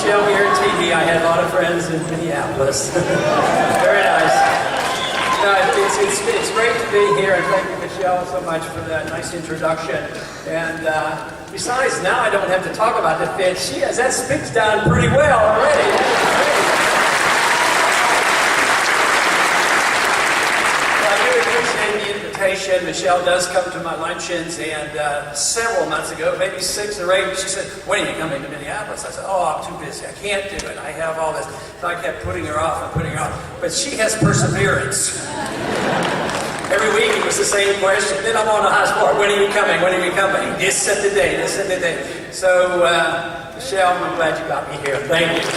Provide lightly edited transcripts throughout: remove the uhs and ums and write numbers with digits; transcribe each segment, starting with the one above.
Michele here at TV. I had a lot of friends in Minneapolis. Very nice. No, it's great to be here, and thank you, Michele, so much for that nice introduction. And besides, now I don't have to talk about the fit. She has that speech down pretty well already. Michele does come to my luncheons, and several months ago, maybe 6 or 8, she said, "When are you coming to Minneapolis?" I said, "Oh, I'm too busy. I can't do it. I have all this." So I kept putting her off and putting her off. But she has perseverance. Every week it was the same question. Then I'm on the house floor. "When are you coming? When are you coming?" This set the day. This set the day. So, Michele, I'm glad you got me here. Thank you.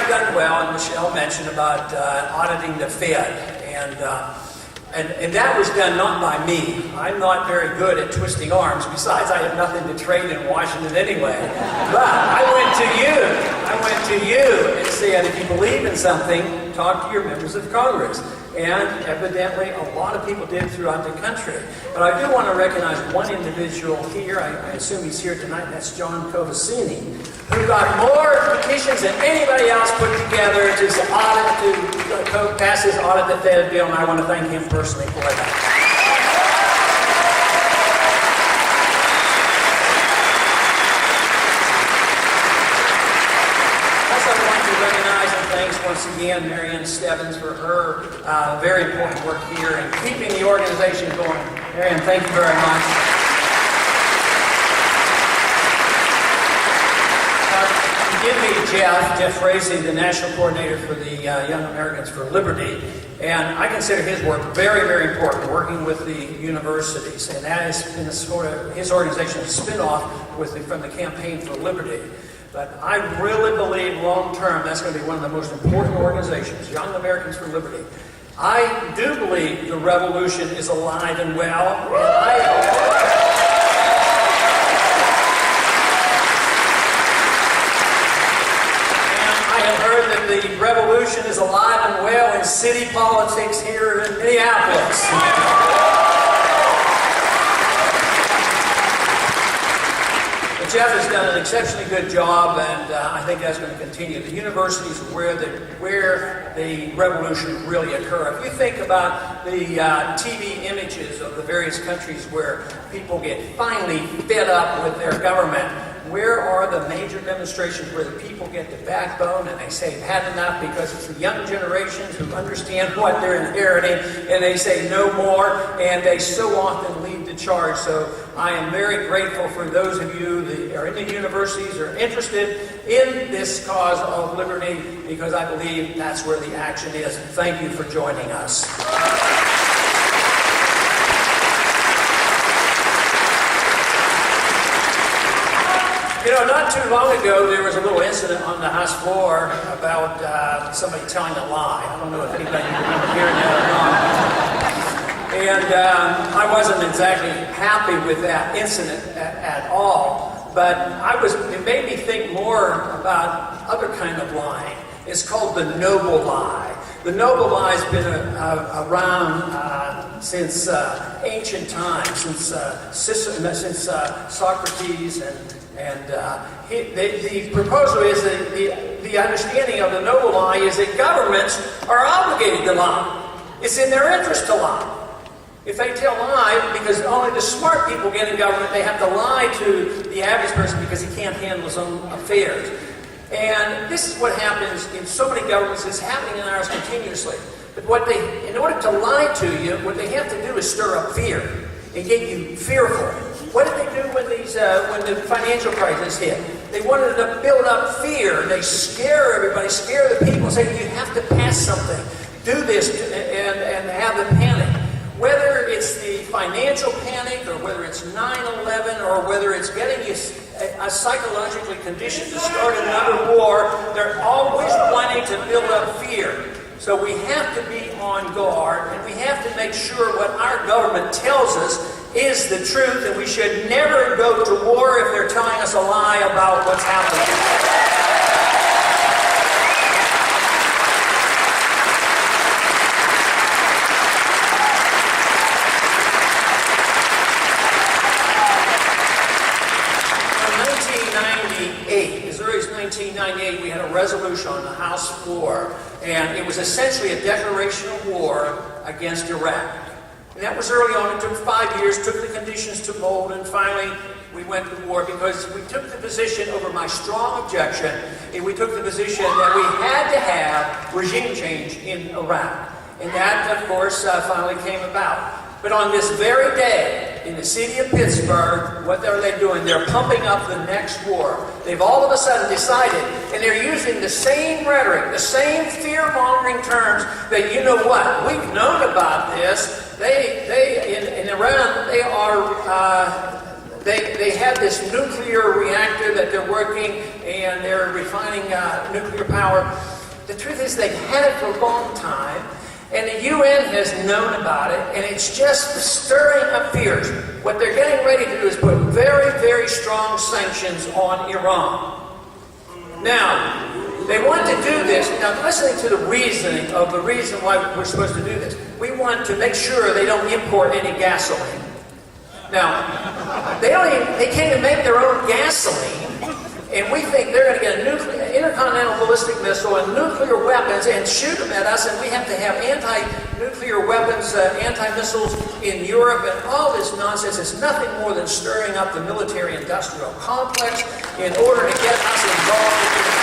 Done well, and Michele mentioned about auditing the Fed, and that was done not by me. I'm not very good at twisting arms. Besides, I have nothing to trade in Washington anyway. But I went to you and said, if you believe in something, talk to your members of Congress. And evidently, a lot of people did throughout the country. But I do want to recognize one individual here. I assume he's here tonight, and that's John Covasini, who got more petitions than anybody else put together to pass his audit the Fed bill, and I want to thank him personally for that. Once again, Marianne Stebbins for her very important work here and keeping the organization going. Marianne, thank you very much. Give me Jeff Frazee, the National Coordinator for the Young Americans for Liberty, and I consider his work very, very important, working with the universities, and that has been his organization is a spin-off from the Campaign for Liberty. But I really believe long-term that's going to be one of the most important organizations, Young Americans for Liberty. I do believe the revolution is alive and well, and I have heard that the revolution is alive and well in city politics here in Minneapolis. Jeff has done an exceptionally good job, and I think that's going to continue. The universities are where the revolution really occurs. If you think about the TV images of the various countries where people get finally fed up with their government, where are the major demonstrations where the people get the backbone and they say, "I've had enough," because it's the young generations who understand what they're inheriting, and they say no more, and they so often lead the charge. So I am very grateful for those of you that are in the universities or interested in this cause of liberty, because I believe that's where the action is. Thank you for joining us. You know, not too long ago, there was a little incident on the House floor about somebody telling a lie. I don't know if anybody remember hearing that or not. And I wasn't exactly happy with that incident at all. But it made me think more about other kind of lying. It's called the noble lie. The noble lie has been around since ancient times, since Socrates and the proposal is that the understanding of the noble lie is that governments are obligated to lie. It's in their interest to lie. If they tell a lie, because only the smart people get in government, they have to lie to the average person because he can't handle his own affairs. And this is what happens in so many governments. It's happening in ours continuously. But in order to lie to you, what they have to do is stir up fear and get you fearful. What did they do when the financial crisis hit? They wanted to build up fear. They scare everybody, scare the people, say you have to pass something, do this, and have the panic. Whether it's the financial panic, or whether it's 9/11, or whether it's getting you psychologically conditioned to start another war, they're always wanting to build up fear. So we have to be on guard, and we have to make sure what our government tells us is the truth, and we should never go to war if they're telling us a lie about what's happening. resolution on the House floor, and it was essentially a declaration of war against Iraq. And that was early on. It took 5 years, took the conditions to mold, and finally we went to war because we took the position over my strong objection, and we took the position that we had to have regime change in Iraq. And that, of course, finally came about. But on this very day, in the city of Pittsburgh, what are they doing? They're pumping up the next war. They've all of a sudden decided, and they're using the same rhetoric, the same fear-mongering terms that, you know what, we've known about this. In Iran, they have this nuclear reactor that they're working, and they're refining nuclear power. The truth is they've had it for a long time. And the UN has known about it, and it's just stirring up fears. What they're getting ready to do is put very, very strong sanctions on Iran. Now, they want to do this. Now, listening to the reasoning of the reason why we're supposed to do this, we want to make sure they don't import any gasoline. Now, they can't even make their own gasoline. And we think they're going to get an intercontinental ballistic missile and nuclear weapons and shoot them at us, and we have to have anti-nuclear weapons, anti-missiles in Europe, and all this nonsense is nothing more than stirring up the military-industrial complex in order to get us involved.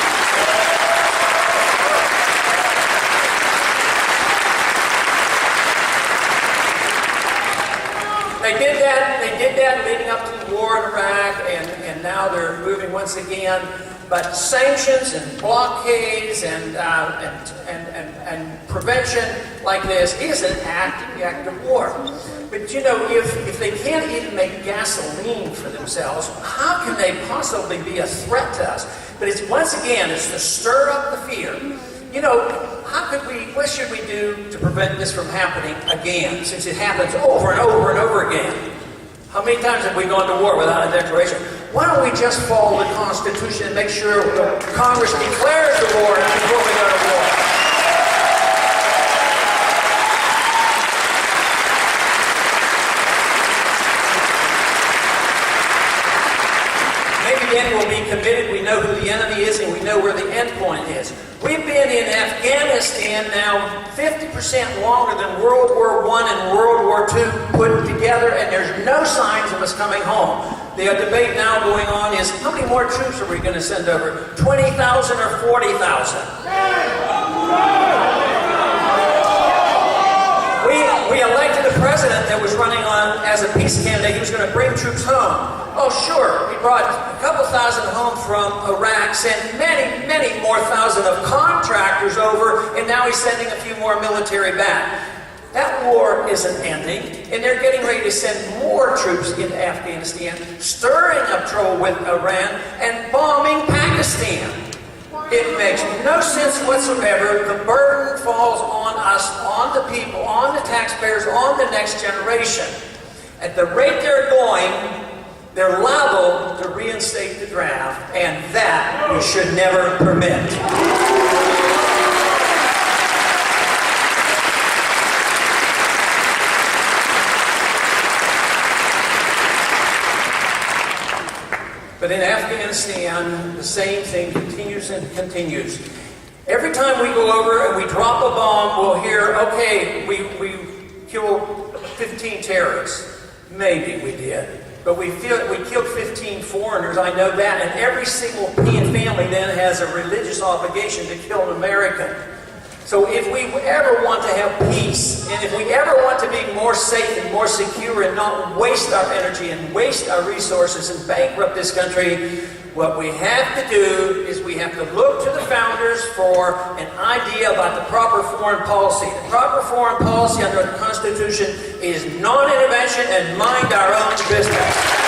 They did that leading up to the war in Iraq, and now they're moving once again. But sanctions and blockades and prevention like this is an act of war. But you know, if they can't even make gasoline for themselves, how can they possibly be a threat to us? But it's once again, it's to stir up the fear. You know, what should we do to prevent this from happening again, since it happens over and over and over again? How many times have we gone to war without a declaration? Why don't we just follow the Constitution and make sure Congress declares the war before we go to war? Maybe then we'll be committed, we know who the enemy is, and we know where the end point is. We've been in Afghanistan now 50% longer than World War I and World War II put together, and there's no signs of us coming home. The debate now going on is, how many more troops are we going to send over? 20,000 or 40,000? We elected a president that was running on as a peace candidate. He was going to bring troops home. Oh, sure. He brought a couple thousand home from Iraq, sent many, many more thousand of contractors over, and now he's sending a few more military back. That war isn't ending, and they're getting ready to send more troops into Afghanistan, stirring up trouble with Iran, and bombing Pakistan. It makes no sense whatsoever. The burden falls on us, on the people, on the taxpayers, on the next generation. At the rate they're going, they're liable to reinstate the draft, and that we should never permit. But in Afghanistan, the same thing continues and continues. Every time we go over and we drop a bomb, we'll hear, okay, we killed 15 terrorists. Maybe we did. But we killed 15 foreigners, I know that, and every single family then has a religious obligation to kill an American. So if we ever want to have peace, and if we ever want to be more safe and more secure and not waste our energy and waste our resources and bankrupt this country, what we have to do is we have to look to the founders for an idea about the proper foreign policy. The proper foreign policy under the Constitution is non-intervention and mind our own business.